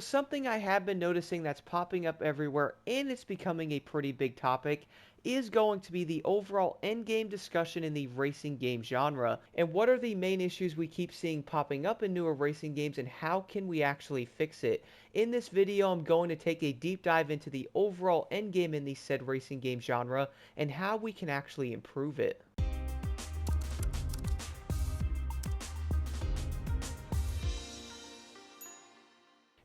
Something I have been noticing that's popping up everywhere and it's becoming a pretty big topic is going to be the overall endgame discussion in the racing game genre. And what are the main issues we keep seeing popping up in newer racing games and how can we actually fix it? In this video, I'm going to take a deep dive into the overall endgame in the said racing game genre and how we can actually improve it.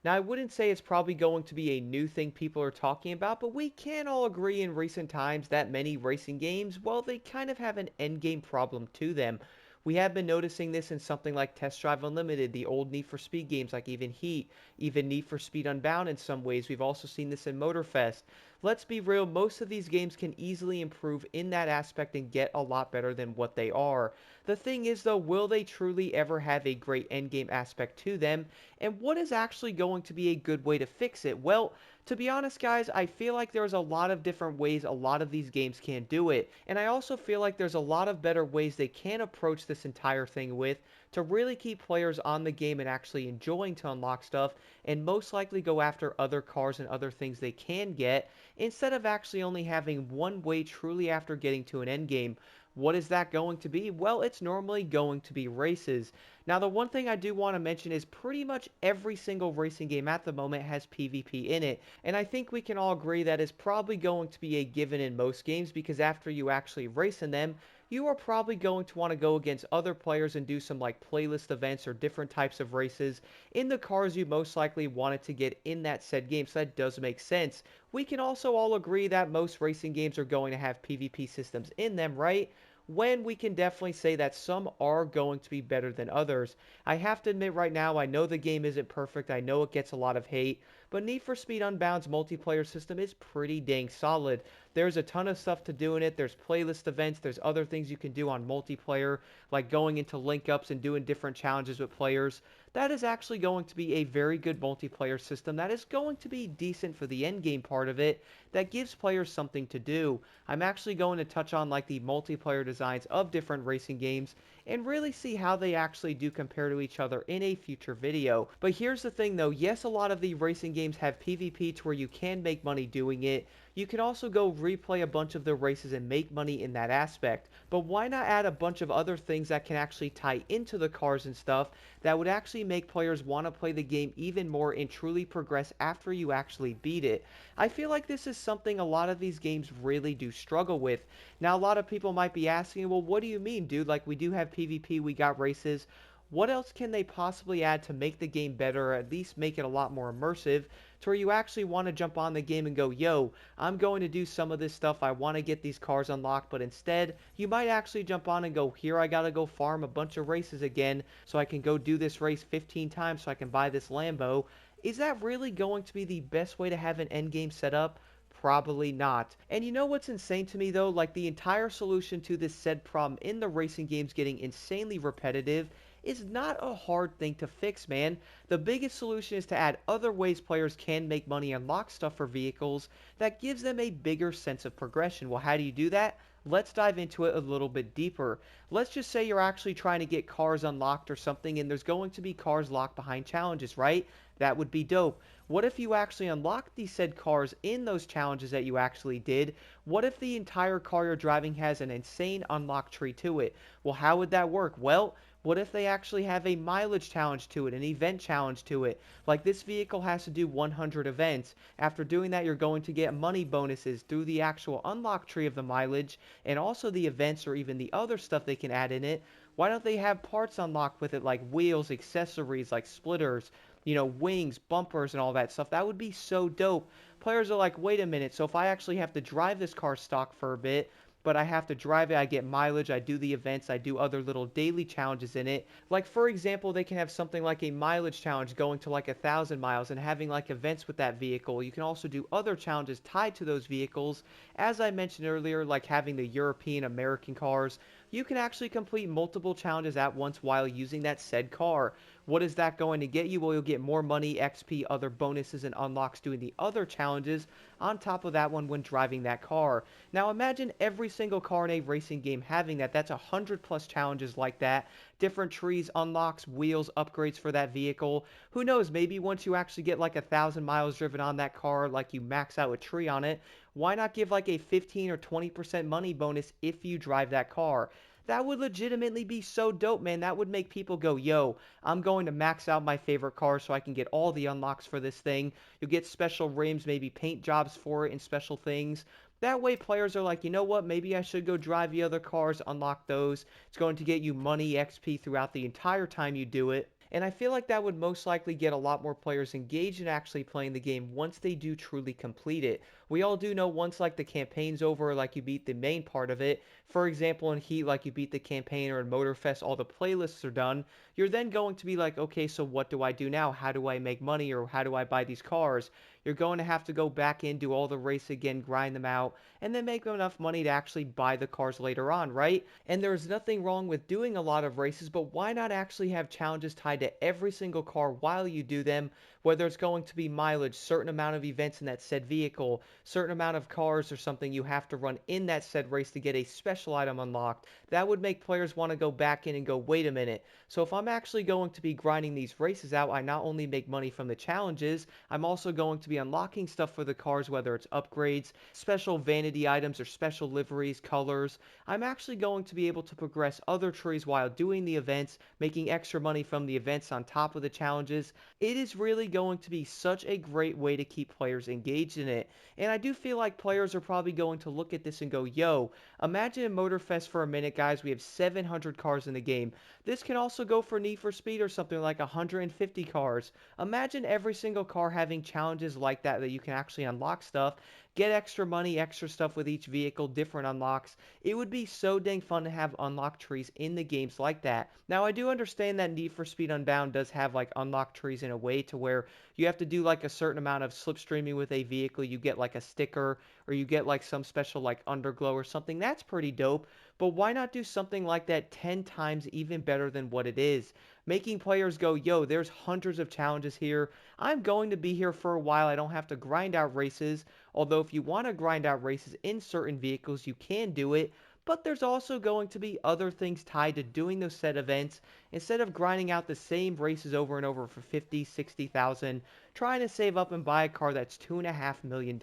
Now, I wouldn't say it's probably going to be a new thing people are talking about, but we can all agree in recent times that many racing games, well, they kind of have an endgame problem to them. We have been noticing this in something like Test Drive Unlimited, the old Need for Speed games like even Heat, even Need for Speed Unbound in some ways. We've also seen this in Motorfest. Let's be real, most of these games can easily improve in that aspect and get a lot better than what they are. The thing is though, will they truly ever have a great endgame aspect to them? And what is actually going to be a good way to fix it? Well, to be honest, guys, I feel like there's a lot of different ways a lot of these games can do it. And I also feel like there's a lot of better ways they can approach this entire thing with to really keep players on the game and actually enjoying to unlock stuff and most likely go after other cars and other things they can get instead of actually only having one way truly after getting to an end game. What is that going to be? Well, it's normally going to be races. Now, the one thing I do want to mention is pretty much every single racing game at the moment has PvP in it, and I think we can all agree that is probably going to be a given in most games because after you actually race in them, you are probably going to want to go against other players and do some like playlist events or different types of races in the cars you most likely wanted to get in that said game, so that does make sense. We can also all agree that most racing games are going to have PvP systems in them, right? When we can definitely say that some are going to be better than others. I have to admit right now, I know the game isn't perfect, I know it gets a lot of hate, but Need for Speed Unbound's multiplayer system is pretty dang solid. There's a ton of stuff to do in it, there's playlist events, there's other things you can do on multiplayer, like going into link-ups and doing different challenges with players. That is actually going to be a very good multiplayer system that is going to be decent for the end game part of it that gives players something to do. I'm actually going to touch on like the multiplayer designs of different racing games and really see how they actually do compare to each other in a future video. But here's the thing though, yes, a lot of the racing games have PvP to where you can make money doing it. You can also go replay a bunch of the races and make money in that aspect. But why not add a bunch of other things that can actually tie into the cars and stuff that would actually make players want to play the game even more and truly progress after you actually beat it? I feel like this is something a lot of these games really do struggle with. Now, a lot of people might be asking, well, what do you mean, dude? Like, we do have PvP, we got races. What else can they possibly add to make the game better, or at least make it a lot more immersive, to where you actually want to jump on the game and go, yo, I'm going to do some of this stuff, I want to get these cars unlocked, but instead, you might actually jump on and go, here I gotta go farm a bunch of races again, so I can go do this race 15 times so I can buy this Lambo. Is that really going to be the best way to have an endgame set up? Probably not. And you know what's insane to me though? Like the entire solution to this said problem in the racing games getting insanely repetitive is not a hard thing to fix, man. The biggest solution is to add other ways players can make money and unlock stuff for vehicles that gives them a bigger sense of progression. Well, how do you do that? Let's dive into it a little bit deeper. Let's just say you're actually trying to get cars unlocked or something and there's going to be cars locked behind challenges, right? That would be dope. What if you actually unlocked these said cars in those challenges that you actually did? What if the entire car you're driving has an insane unlock tree to it? Well, how would that work? Well, what if they actually have a mileage challenge to it, an event challenge to it? Like this vehicle has to do 100 events. After doing that, you're going to get money bonuses through the actual unlock tree of the mileage and also the events or even the other stuff they can add in it. Why don't they have parts unlocked with it like wheels, accessories like splitters, wings, bumpers, and all that stuff? That would be so dope. Players are like, wait a minute, so if I actually have to drive this car stock for a bit, but I have to drive it, I get mileage, I do the events, I do other little daily challenges in it. Like, for example, they can have something like a mileage challenge going to like 1,000 miles and having like events with that vehicle. You can also do other challenges tied to those vehicles. As I mentioned earlier, like having the European American cars, you can actually complete multiple challenges at once while using that said car. What is that going to get you? Well, you'll get more money, XP, other bonuses, and unlocks doing the other challenges on top of that one when driving that car. Now imagine every single car in a racing game having that. That's 100 plus challenges like that different trees, unlocks, wheels, upgrades for that vehicle. Who knows, maybe once you actually get like 1,000 miles driven on that car, like you max out a tree on it, why not give like a 15 or 20% money bonus if you drive that car? That would legitimately be so dope, man. That would make people go, yo, I'm going to max out my favorite car so I can get all the unlocks for this thing. You'll get special rims, maybe paint jobs for it and special things. That way, players are like, you know what, maybe I should go drive the other cars, unlock those. It's going to get you money, XP throughout the entire time you do it. And I feel like that would most likely get a lot more players engaged in actually playing the game once they do truly complete it. We all do know once like the campaign's over, like you beat the main part of it. For example, in Heat, like you beat the campaign, or in Motorfest, all the playlists are done. You're then going to be like, okay, so what do I do now? How do I make money, or how do I buy these cars? You're going to have to go back in, do all the race again, grind them out, and then make enough money to actually buy the cars later on, right? And there's nothing wrong with doing a lot of races, but why not actually have challenges tied to every single car while you do them? Whether it's going to be mileage, certain amount of events in that said vehicle, certain amount of cars or something you have to run in that said race to get a special item unlocked. That would make players want to go back in and go, wait a minute. So if I'm actually going to be grinding these races out, I not only make money from the challenges, I'm also going to be unlocking stuff for the cars, whether it's upgrades, special vanity items, or special liveries, colors. I'm actually going to be able to progress other trees while doing the events, making extra money from the events on top of the challenges. It is really going to be such a great way to keep players engaged in it. And I do feel like players are probably going to look at this and go, yo, imagine in Motorfest for a minute, guys, we have 700 cars in the game. This can also go for Need for Speed or something like 150 cars. Imagine every single car having challenges like that you can actually unlock stuff, get extra money, extra stuff with each vehicle, different unlocks. It would be so dang fun to have unlock trees in the games like that. Now, I do understand that Need for Speed Unbound does have like unlock trees in a way to where you have to do like a certain amount of slipstreaming with a vehicle, you get like a sticker, or you get like some special like underglow or something. That's pretty dope. But why not do something like that 10 times even better than what it is? Making players go, yo, there's hundreds of challenges here. I'm going to be here for a while. I don't have to grind out races. Although if you want to grind out races in certain vehicles, you can do it. But there's also going to be other things tied to doing those set events. Instead of grinding out the same races over and over for 50, 60,000, trying to save up and buy a car that's $2.5 million.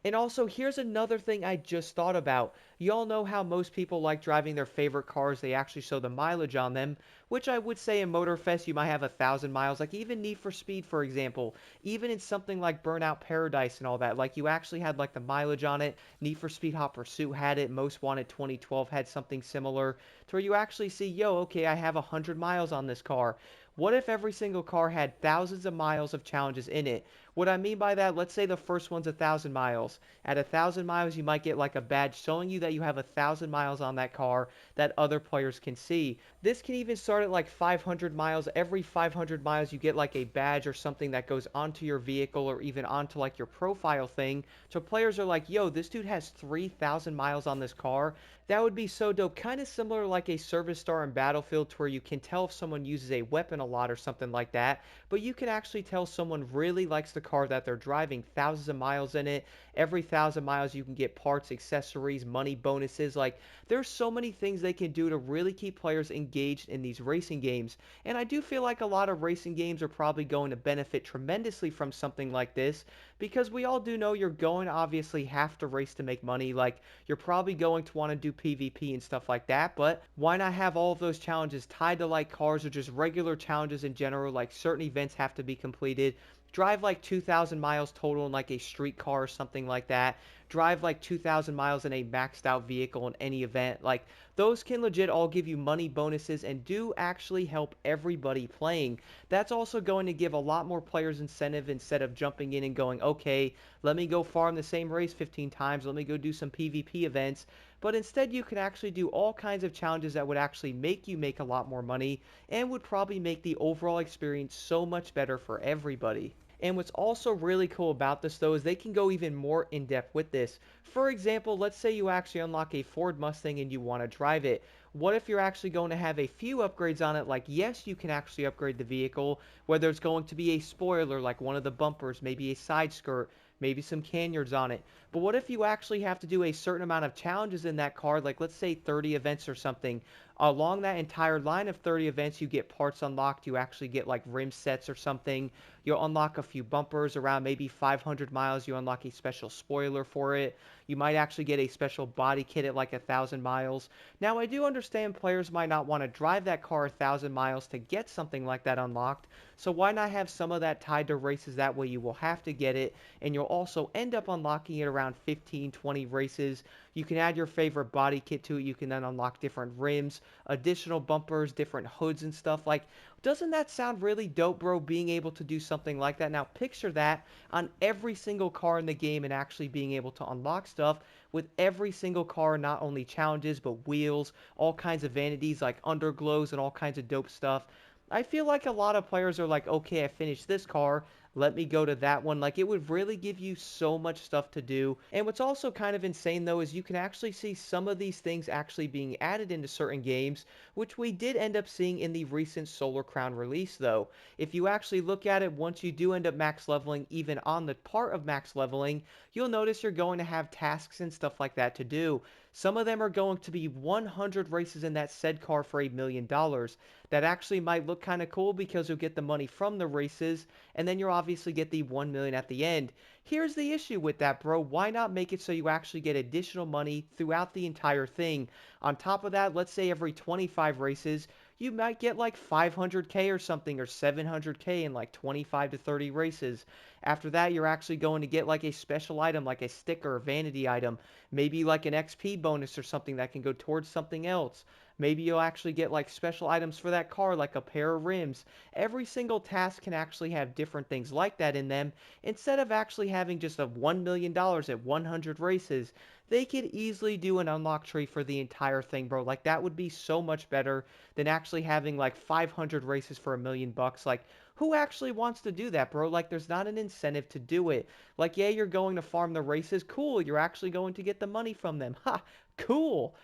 And also, here's another thing I just thought about. Y'all know how most people like driving their favorite cars, they actually show the mileage on them, which I would say in Motorfest you might have 1,000 miles, like even Need for Speed, for example. Even in something like Burnout Paradise and all that, like you actually had like the mileage on it. Need for Speed Hot Pursuit had it, Most Wanted 2012 had something similar, to where you actually see, yo, okay, I have 100 miles on this car. What if every single car had thousands of miles of challenges in it? What I mean by that, let's say the first one's 1,000 miles. At 1,000 miles, you might get like a badge showing you that you have 1,000 miles on that car that other players can see. This can even start at like 500 miles. Every 500 miles, you get like a badge or something that goes onto your vehicle or even onto like your profile thing. So players are like, yo, this dude has 3,000 miles on this car. That would be so dope. Kind of similar like a service star in Battlefield to where you can tell if someone uses a weapon a lot or something like that. But you can actually tell someone really likes the car that they're driving. Thousands of miles in it. Every 1,000 miles you can get parts, accessories, money bonuses. Like there's so many things they can do to really keep players engaged in these racing games. And I do feel like a lot of racing games are probably going to benefit tremendously from something like this, because we all do know you're going to obviously have to race to make money. Like you're probably going to want to do PvP and stuff like that, but why not have all of those challenges tied to like cars or just regular challenges in general, like certain events have to be completed. Drive like 2,000 miles total in like a street car or something like that. Drive like 2,000 miles in a maxed out vehicle in any event. Like those can legit all give you money bonuses and do actually help everybody playing. That's also going to give a lot more players incentive instead of jumping in and going, okay, let me go farm the same race 15 times, let me go do some PvP events. But instead, you can actually do all kinds of challenges that would actually make you make a lot more money and would probably make the overall experience so much better for everybody. And what's also really cool about this though is they can go even more in depth with this. For example, let's say you actually unlock a Ford Mustang and you want to drive it. What if you're actually going to have a few upgrades on it? Like, yes, you can actually upgrade the vehicle, whether it's going to be a spoiler, like one of the bumpers, maybe a side skirt, maybe some canyons on it. But what if you actually have to do a certain amount of challenges in that car, like let's say 30 events or something? Along that entire line of 30 events, you get parts unlocked. You actually get like rim sets or something. You'll unlock a few bumpers around maybe 500 miles. You unlock a special spoiler for it. You might actually get a special body kit at like 1,000 miles. Now, I do understand players might not want to drive that car 1,000 miles to get something like that unlocked. So why not have some of that tied to races? That way you will have to get it, and you'll also end up unlocking it around 15, 20 races. You can add your favorite body kit to it. You can then unlock different rims, additional bumpers, different hoods and stuff. Like, doesn't that sound really dope, bro, being able to do something like that? Now, picture that on every single car in the game and actually being able to unlock stuff with every single car, not only challenges, but wheels, all kinds of vanities like underglows and all kinds of dope stuff. I feel like a lot of players are like, okay, I finished this car, let me go to that one. Like, it would really give you so much stuff to do. And what's also kind of insane, though, is you can actually see some of these things actually being added into certain games, which we did end up seeing in the recent Solar Crown release, though. If you actually look at it, once you do end up max leveling, even on the part of max leveling, you'll notice you're going to have tasks and stuff like that to do. Some of them are going to be 100 races in that said car for $1 million. That actually might look kind of cool because you'll get the money from the races, and then you'll obviously get the 1 million at the end. Here's the issue with that, bro. Why not make it so you actually get additional money throughout the entire thing? On top of that, let's say every 25 races, you might get like 500k or something, or 700k in like 25 to 30 races. After that, you're actually going to get like a special item, like a sticker or vanity item, maybe like an XP bonus or something that can go towards something else. Maybe you'll actually get like special items for that car, like a pair of rims. Every single task can actually have different things like that in them. Instead of actually having just a $1 million at 100 races, they could easily do an unlock tree for the entire thing, bro. Like, that would be so much better than actually having like 500 races for $1 million. Like, who actually wants to do that, bro? Like, there's not an incentive to do it. Like, yeah, you're going to farm the races. Cool, you're actually going to get the money from them. Ha, cool.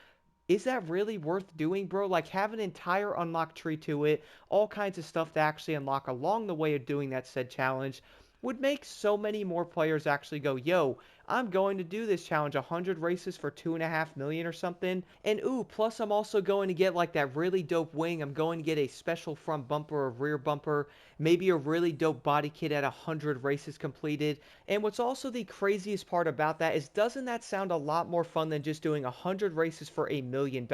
Is that really worth doing, bro? Like, have an entire unlock tree to it, all kinds of stuff to actually unlock along the way of doing that said challenge would make so many more players actually go, yo, I'm going to do this challenge, 100 races for 2.5 million or something. And ooh, plus I'm also going to get like that really dope wing. I'm going to get a special front bumper or rear bumper, maybe a really dope body kit at 100 races completed. And what's also the craziest part about that is, doesn't that sound a lot more fun than just doing 100 races for $1 million?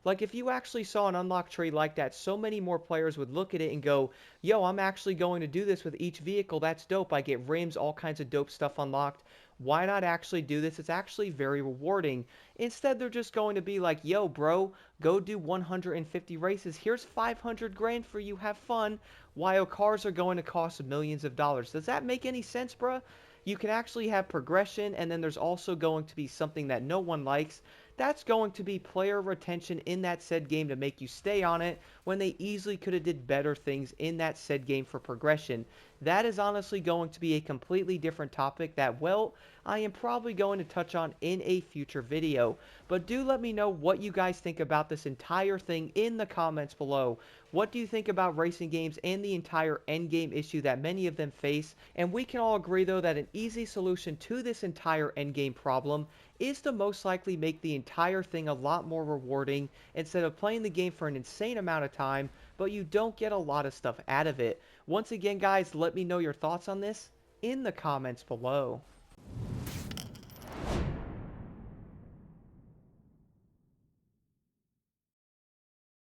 Like, if you actually saw an unlock tree like that, so many more players would look at it and go, yo, I'm actually going to do this with each vehicle. That's dope. I get rims, all kinds of dope stuff unlocked. Why not actually do this? It's actually very rewarding. Instead, they're just going to be like, yo, bro, go do 150 races. Here's 500 grand for you. Have fun. While cars are going to cost millions of dollars. Does that make any sense, bruh? You can actually have progression, and then there's also going to be something that no one likes. That's going to be player retention in that said game to make you stay on it when they easily could have did better things in that said game for progression. That is honestly going to be a completely different topic that, well, I am probably going to touch on in a future video. But do let me know what you guys think about this entire thing in the comments below. What do you think about racing games and the entire endgame issue that many of them face? And we can all agree, though, that an easy solution to this entire endgame problem is to most likely make the entire thing a lot more rewarding instead of playing the game for an insane amount of time, but you don't get a lot of stuff out of it. Once again, guys, let me know your thoughts on this in the comments below.